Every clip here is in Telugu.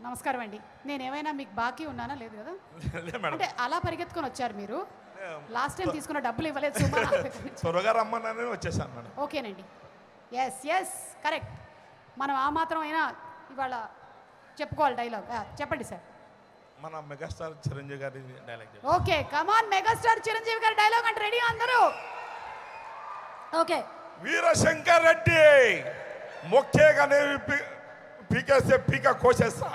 నమస్కారం అండి. నేనేమైనా మీకు బాకీ ఉన్నానా? లేదు కదా. అంటే అలా పరిగెత్తుకొని వచ్చారు మీరు. లాస్ట్ టైం తీసుకున్న డబ్బులు ఇవ్వలేదు సుమా. త్వరగా రమ్మని వచ్చేసాను మేడం. ఓకేనండి. Yes correct. మనం ఆ మాత్రం అయినా ఇవాళ చెప్పుకోవాలి డైలాగ్. చెప్పండి సార్. మన మెగాస్టార్ చిరంజీవి గారి dialogue. Okay come on, megastar Chiranjeevi గారి డైలాగ్ అంటే రెడీ అందరూ? ఓకే. వీరశంకర్ రెడ్డి మొక్కేగానే పీకేస్తే పీక కోసేస్తా.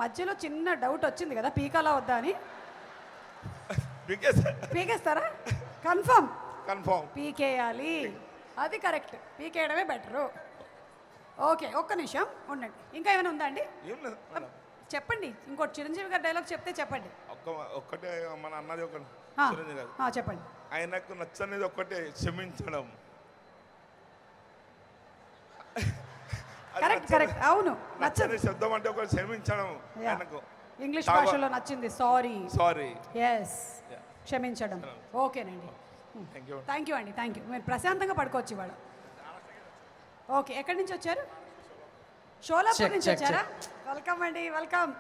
మధ్యలో చిన్న డౌట్ వచ్చింది కదా, పీకాలా వద్దా అని. పీకేస్తారా? కన్ఫర్మ్ పీకేయాలి, అది కరెక్ట్. పీకేయడమే బెటరు. ఓకే, ఒక్క నిమిషం ఉండండి. ఇంకా ఏమైనా ఉందా అండి? చెప్పండి. ఇంకోటి చిరంజీవి గారి డైలాగ్ చెప్తే చెప్పండి. ఒక్కటే మన అన్నది ఒక చిరంజీవి గారు చెప్పండి. ఆయనకు నచ్చనిది ఒక్కటే, క్షమించడం. కరెక్ట్ అవును. నచ్చని శబ్దం అంటే ఒక క్షమించడం. ఇంగ్లీష్ భాషలో నచ్చింది సారీ. ఎస్, క్షమించడం. ఓకేనండి. థ్యాంక్ యూ అండి. Thank you. మీరు ప్రశాంతంగా పడుకోవచ్చు ఇవాళ. ఓకే, ఎక్కడి నుంచి వచ్చారు? షోలాపూర్ నుంచి వచ్చారా? వెల్కమ్ అండి, వెల్కమ్.